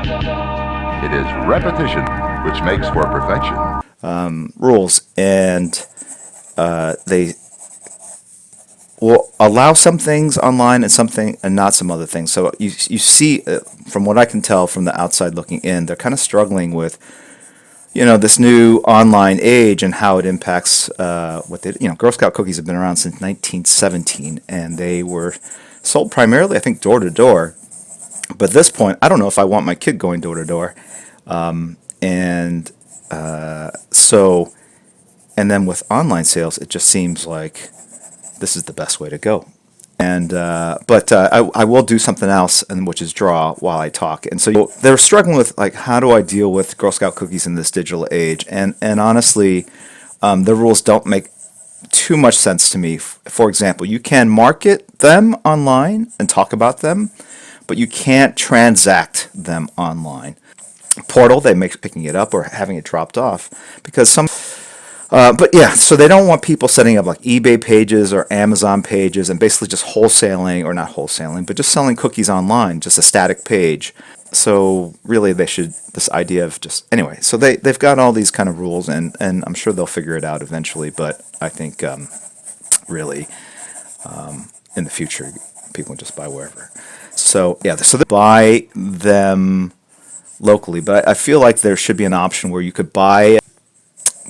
It is repetition which makes for perfection. Rules, and they will allow some things online and not some other things. So you see, from what I can tell from the outside looking in, they're kind of struggling with this new online age and how it impacts what they Girl Scout cookies have been around since 1917, and they were sold primarily, I think, door to door. But at this point, I don't know if I want my kid going door to door. And so, and then with online sales, it just seems like this is the best way to go. And but I will do something else, and which is draw while I talk. And so they're struggling with, like, how do I deal with Girl Scout cookies in this digital age? And honestly, the rules don't make too much sense to me. For example, you can market them online and talk about them, but you can't transact them online. Portal, they make picking it up or having it dropped off because some. But yeah, so they don't want people setting up like eBay pages or Amazon pages and basically just wholesaling, or not wholesaling, but just selling cookies online, just a static page. So really they should, this idea of just, anyway, so they've got all these kind of rules, and I'm sure they'll figure it out eventually, but I think really in the future people can just buy wherever. So yeah, so they buy them locally, but I feel like there should be an option where you could buy,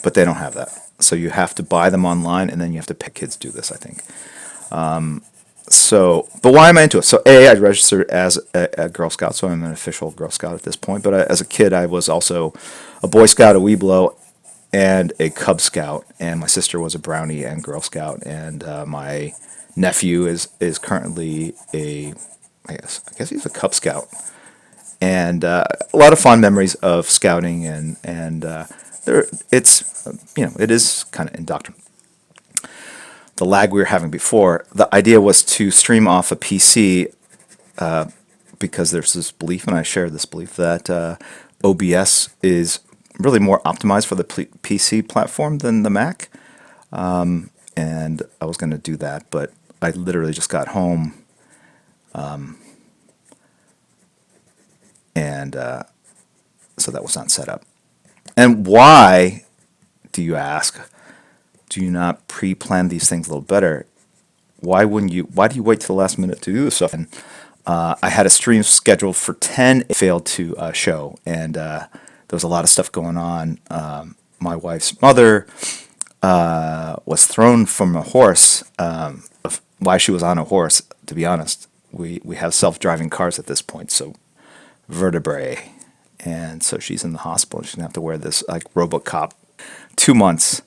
but they don't have that. So you have to buy them online, and then you have to pay. Kids do this, I think. But why am I into it? So I registered as a Girl Scout, so I'm an official Girl Scout at this point. But as a kid, I was also a Boy Scout, a Weeblo, and a Cub Scout. And my sister was a Brownie and Girl Scout. And my nephew is currently I guess he's a Cub Scout. And a lot of fond memories of scouting, and it is kind of indoctrinating. The lag we were having before, the idea was to stream off a PC because there's this belief, and I share this belief, that OBS is really more optimized for the PC platform than the Mac. And I was going to do that, but I literally just got home. And so that was not set up. And why, do you ask, do you not pre-plan these things a little better? Why do you wait till the last minute to do this stuff? And I had a stream scheduled for 10, it failed to show, and there was a lot of stuff going on. My wife's mother was thrown from a horse. Why she was on a horse, to be honest. We have self-driving cars at this point, so vertebrae. And so she's in the hospital. She's going to have to wear this like RoboCop 2 months.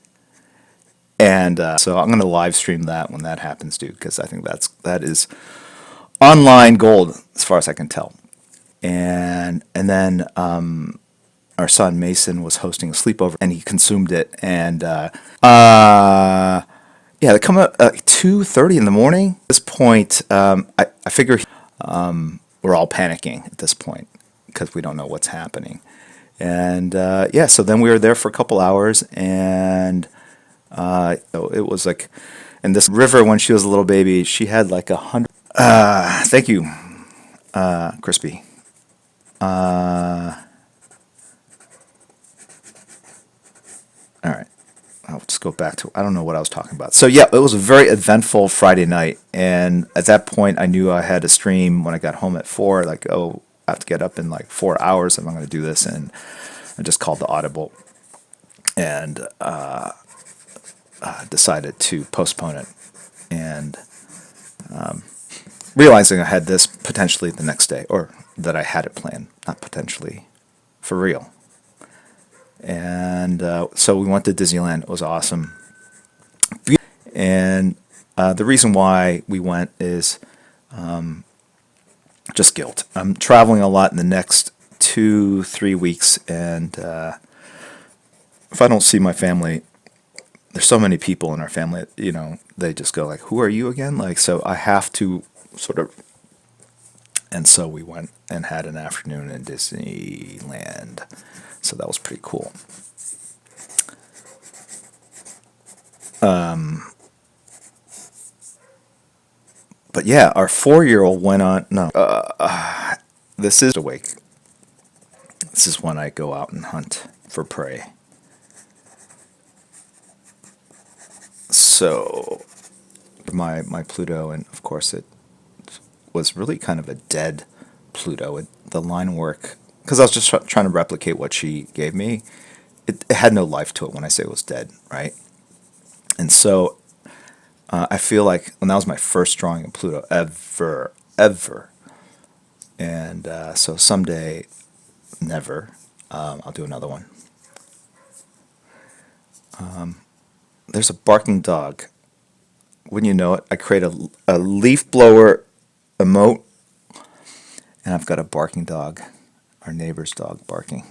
And so I'm going to live stream that when that happens, too, because I think that is online gold as far as I can tell. And then our son Mason was hosting a sleepover, and he consumed it. And yeah, they come up at 2:30 in the morning. At this point, I figure we're all panicking at this point because we don't know what's happening. And yeah, so then we were there for a couple hours, and so it was like, and this River, when she was a little baby, she had like 100. Thank you, Crispy. All right. I'll just go back to, I don't know what I was talking about. So yeah, it was a very eventful Friday night, and at that point I knew I had to stream when I got home at 4, like, oh, I have to get up in like 4 hours if I'm going to do this, and I just called the audible and decided to postpone it, and realizing I had this potentially the next day, or that I had it planned, not potentially, for real. And so we went to Disneyland. It was awesome. And the reason why we went is just guilt. I'm traveling a lot in the next 2-3 weeks, and if I don't see my family, there's so many people in our family, they just go like, who are you again? Like, so I have to sort of, and so we went and had an afternoon in Disneyland. So that was pretty cool. But yeah, our 4-year-old went on. No, this is awake. This is when I go out and hunt for prey. So, my Pluto, and of course it was really kind of a dead Pluto. The line work, because I was just trying to replicate what she gave me, it had no life to it when I say it was dead, right? And so I feel like when that was my first drawing of Pluto ever. And so someday, never, I'll do another one. There's a barking dog. Wouldn't you know it? I create a leaf blower emote, and I've got a barking dog, our neighbor's dog barking.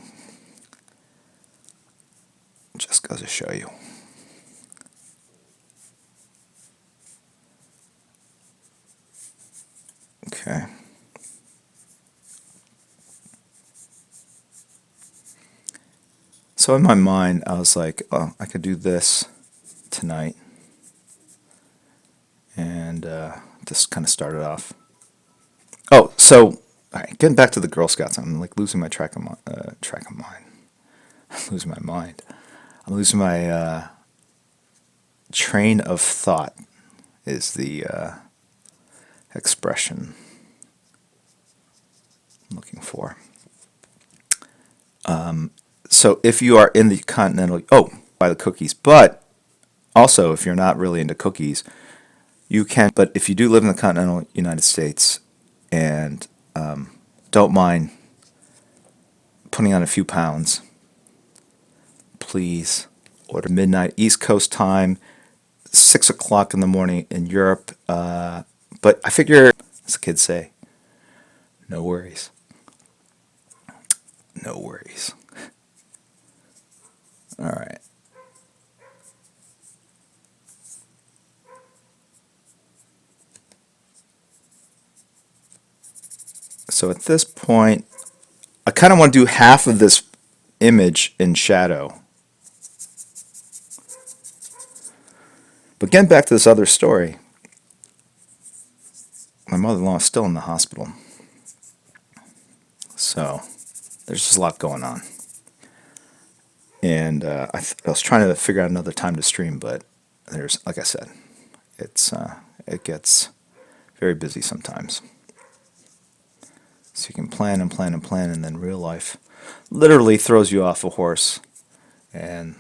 Just goes to show you. Okay. So in my mind, I was like, oh, I could do this tonight. And just kind of started off. Oh, so, all right, getting back to the Girl Scouts, I'm like losing my track of mind. I'm losing my mind. I'm losing my train of thought is the expression I'm looking for. So if you are in the continental, buy the cookies. But also, if you're not really into cookies, you can. But if you do live in the continental United States and don't mind putting on a few pounds, please order midnight East Coast time, 6 o'clock in the morning in Europe. But I figure, as the kids say, no worries. No worries. All right. So at this point, I kind of want to do half of this image in shadow. But getting back to this other story, my mother-in-law is still in the hospital. So there's just a lot going on. And I was trying to figure out another time to stream, but there's, like I said, it gets very busy sometimes. So you can plan and plan and plan, and then real life literally throws you off a horse, and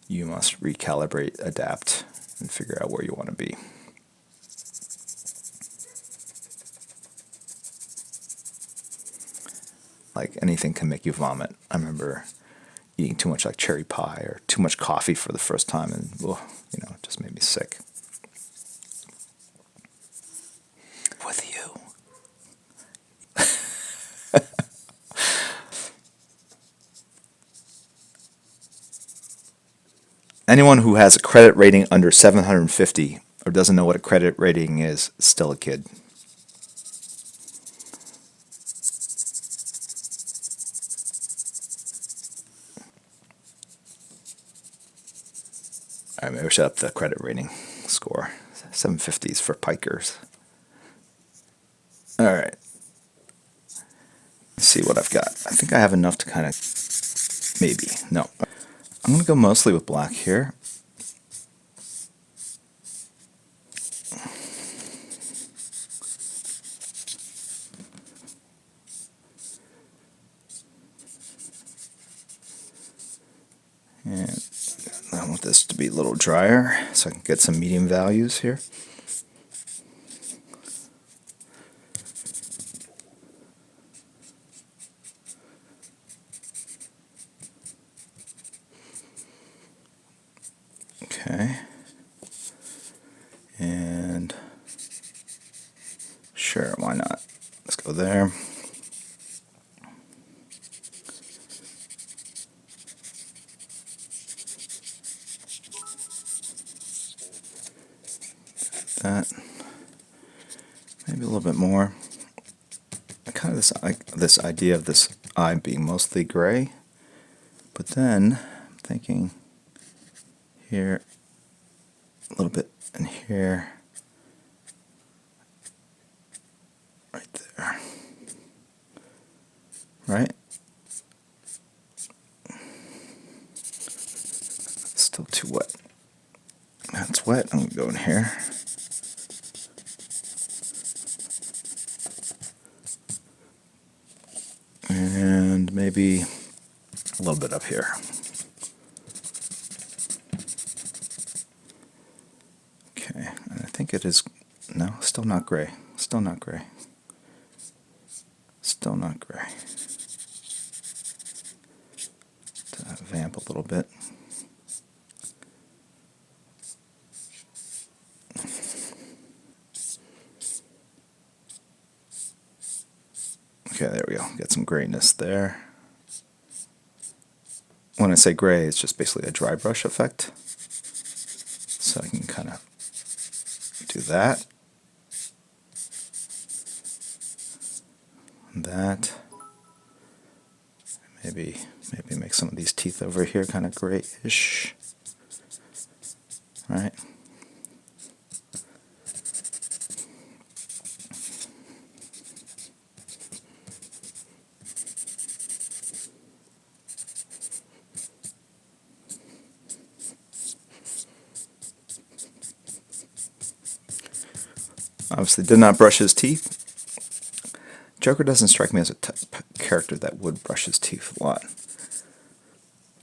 you must recalibrate, adapt, and figure out where you want to be. Like anything can make you vomit. I remember eating too much like cherry pie or too much coffee for the first time, and it just made me sick. With you. Anyone who has a credit rating under 750 or doesn't know what a credit rating is still a kid. All right, maybe I should up the credit rating score. 750s for pikers. All right. Let's see what I've got. I think I have enough to kind of, maybe, no. I'm going to go mostly with black here. And I want this to be a little drier so I can get some medium values here. Okay. And sure, why not? Let's go there. That. Maybe a little bit more. Kind of this idea of this eye being mostly gray, but then I'm thinking here a little bit and here, right there, right? it's wet, I'm going to go in here. And maybe a little bit up here. Okay, and I think it is, no, still not gray. Still not gray. Still not gray. To vamp a little bit. Okay, there we go. Get some grayness there. When I say gray, it's just basically a dry brush effect. So I can kind of do that. That. Maybe make some of these teeth over here kind of grayish. Right. Obviously did not brush his teeth. Joker doesn't strike me as a character that would brush his teeth a lot.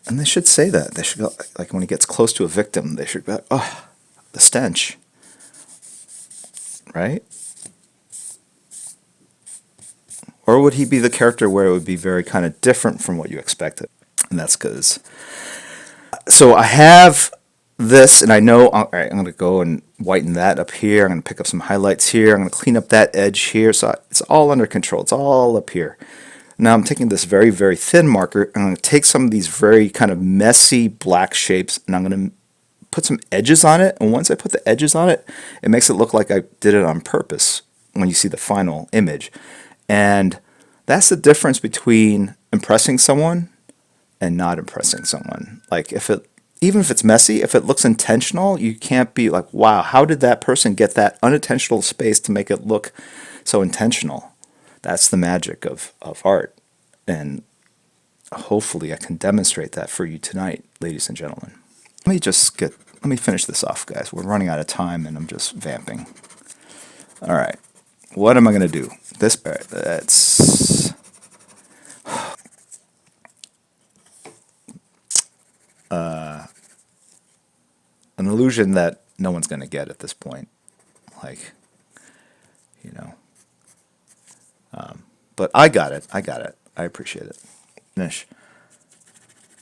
And they should say that. They should go, like when he gets close to a victim, they should be like, oh, the stench. Right? Or would he be the character where it would be very kind of different from what you expected? And that's because... So I have this, and I know, all right, I'm going to go and whiten that up here. I'm going to pick up some highlights here. I'm going to clean up that edge here. So it's all under control. It's all up here. Now I'm taking this very, very thin marker. I'm going to take some of these very kind of messy black shapes, and I'm going to put some edges on it. And once I put the edges on it, it makes it look like I did it on purpose when you see the final image. And that's the difference between impressing someone and not impressing someone. Like even if it's messy, if it looks intentional, you can't be like, wow, how did that person get that unintentional space to make it look so intentional? That's the magic of art. And hopefully I can demonstrate that for you tonight, ladies and gentlemen. Let me finish this off, guys. We're running out of time and I'm just vamping. All right. What am I going to do? That's an illusion that no one's going to get at this point. Like, you know. But I got it. I appreciate it. Finish.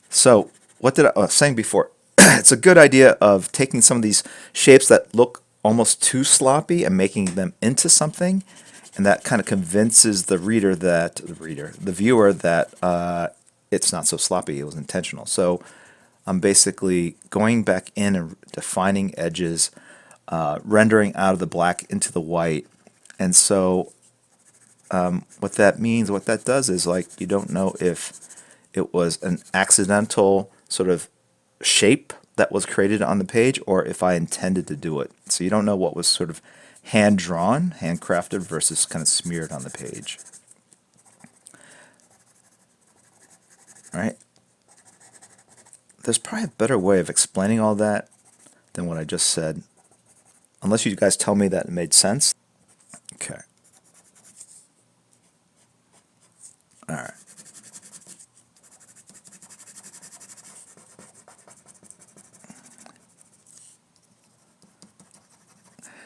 So, what I was saying before? It's a good idea of taking some of these shapes that look almost too sloppy and making them into something, and that kind of convinces the viewer that it's not so sloppy. It was intentional. So, I'm basically going back in and defining edges, rendering out of the black into the white, and so what that means, what that does is, like, you don't know if it was an accidental sort of shape that was created on the page or if I intended to do it. So you don't know what was sort of hand-drawn, handcrafted versus kind of smeared on the page. All right? There's probably a better way of explaining all that than what I just said. Unless you guys tell me that it made sense. Okay. All right.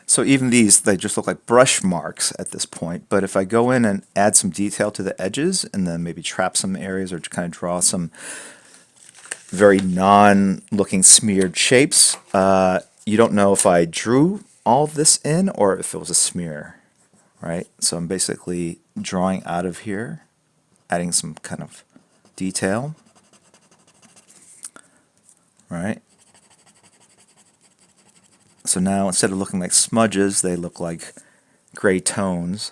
So even these, they just look like brush marks at this point. But if I go in and add some detail to the edges and then maybe trap some areas or kind of draw some very non-looking smeared shapes, you don't know if I drew all of this in or if it was a smear, right? So I'm basically drawing out of here, adding some kind of detail, right? So now instead of looking like smudges, they look like gray tones.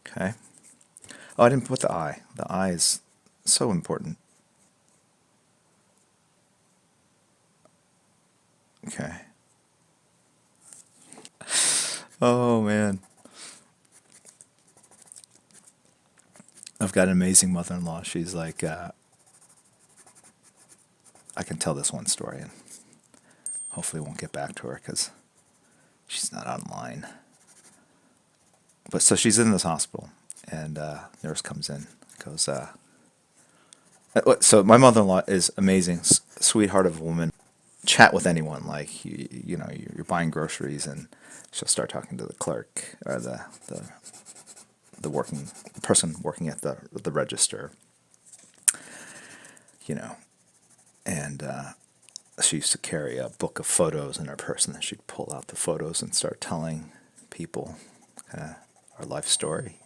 Okay. Oh, I didn't put the eye. The eye is so important. Okay. Oh, man. I've got an amazing mother-in-law. She's like, I can tell this one story, and hopefully won't get back to her because she's not online. But so she's in this hospital, and nurse comes in, goes, so my mother-in-law is amazing, sweetheart of a woman. Chat with anyone, like you know, you're buying groceries, and she'll start talking to the clerk or the working person working at the register, you know, and she used to carry a book of photos in her purse, and then she'd pull out the photos and start telling people our life story.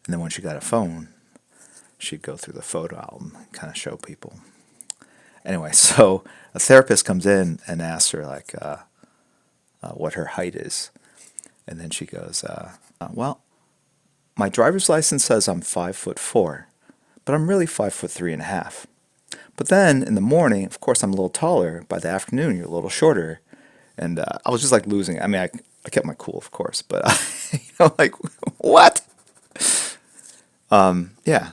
And then when she got a phone, she'd go through the photo album and kind of show people. Anyway, so a therapist comes in and asks her like what her height is, and then she goes, "Well, my driver's license says I'm 5'4", but I'm really 5'3.5". But then in the morning, of course, I'm a little taller. By the afternoon, you're a little shorter. And I was just like losing it. I mean, I kept my cool, of course, but you know, like what? Yeah.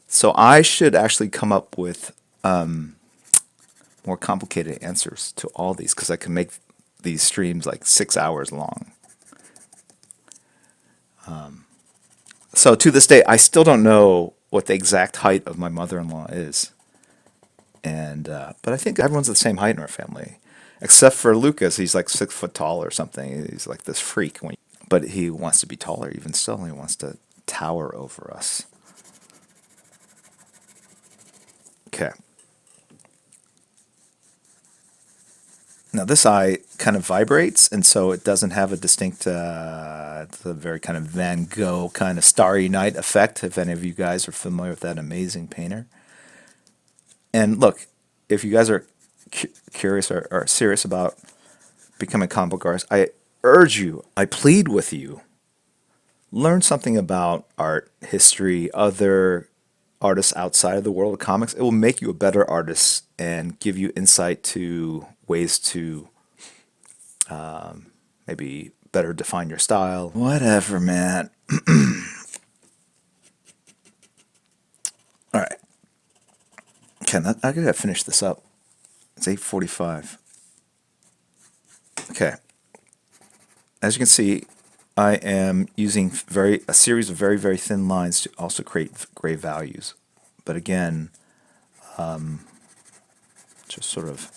So I should actually come up with more complicated answers to all these because I can make these streams like 6 hours long. So to this day, I still don't know what the exact height of my mother-in-law is. And but I think everyone's the same height in our family, except for Lucas. He's like 6 foot tall or something. He's like this freak. But he wants to be taller even still. He wants to tower over us. Okay. Now this eye kind of vibrates, and so it doesn't have a distinct, it's a very kind of Van Gogh kind of Starry Night effect, if any of you guys are familiar with that amazing painter. And look, if you guys are curious or serious about becoming comic book artists, I urge you, I plead with you, learn something about art, history, other artists outside of the world of comics. It will make you a better artist and give you insight to ways to maybe better define your style. Whatever, man. All right. Okay, I gotta finish this up. It's 8:45. Okay. As you can see, I am using a series of very, very thin lines to also create gray values. But again, just sort of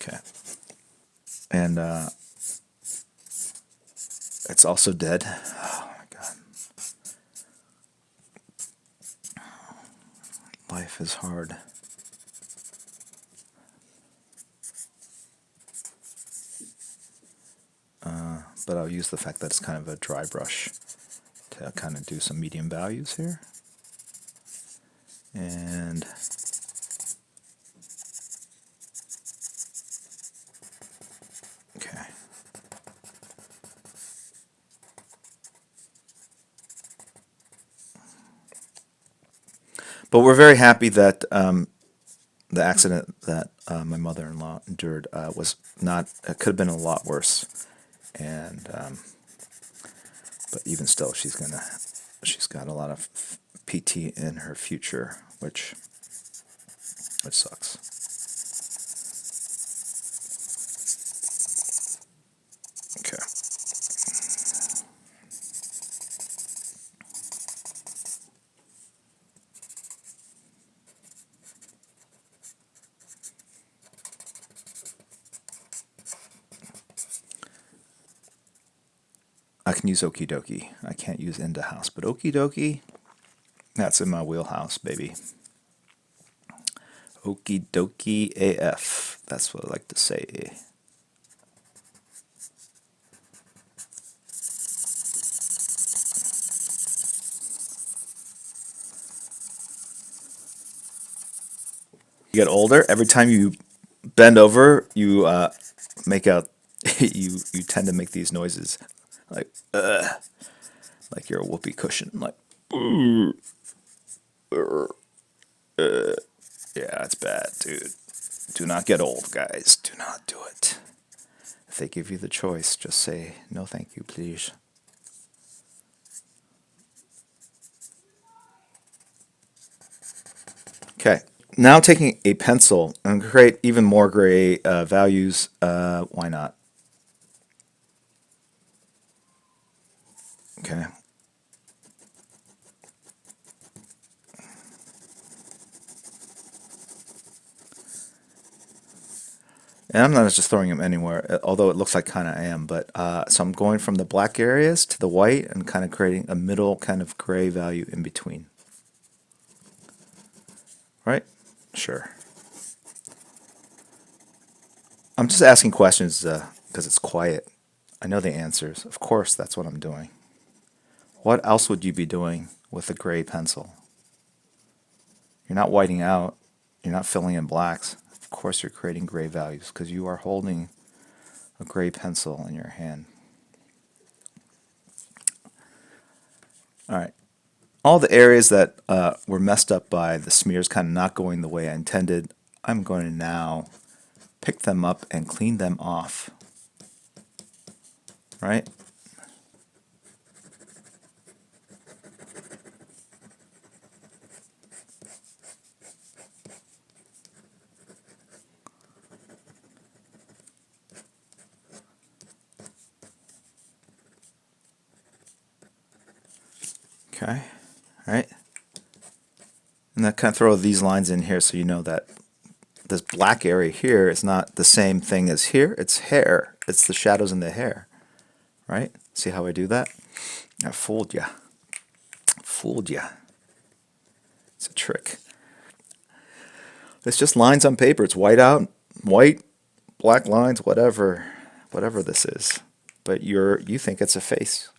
okay. And it's also dead. Oh my God. Life is hard. But I'll use the fact that it's kind of a dry brush to kind of do some medium values here. And okay. But we're very happy that the accident that my mother-in-law endured was not, it could have been a lot worse. And but even still, she's got a lot of PT in her future, which sucks. Okay. I can use Okie Dokie. I can't use Into House, but Okie Dokie, that's in my wheelhouse, baby. Okie Dokie AF. That's what I like to say. You get older, every time you bend over, you make out, you tend to make these noises like you're a whoopee cushion, like yeah, it's bad, dude. Do not get old, guys. Do not do it. they give you the choice, just say, no thank you, please. Okay, now taking a pencil and create even more gray values. Why not? Okay. And I'm not just throwing them anywhere, although it looks like kind of I am. But so I'm going from the black areas to the white and kind of creating a middle kind of gray value in between. Right? Sure. I'm just asking questions because it's quiet. I know the answers. Of course, that's what I'm doing. What else would you be doing with a gray pencil? You're not whiting out. You're not filling in blacks. Of course, you're creating gray values because you are holding a gray pencil in your hand. All right. All the areas that were messed up by the smears kind of not going the way I intended, I'm going to now pick them up and clean them off. Right? Okay. All right. And I kind of throw these lines in here so you know that this black area here is not the same thing as here. It's hair. It's the shadows in the hair. Right? See how I do that? I fooled ya. Fooled ya. It's a trick. It's just lines on paper. It's white out, white, black lines, whatever this is. But you think it's a face.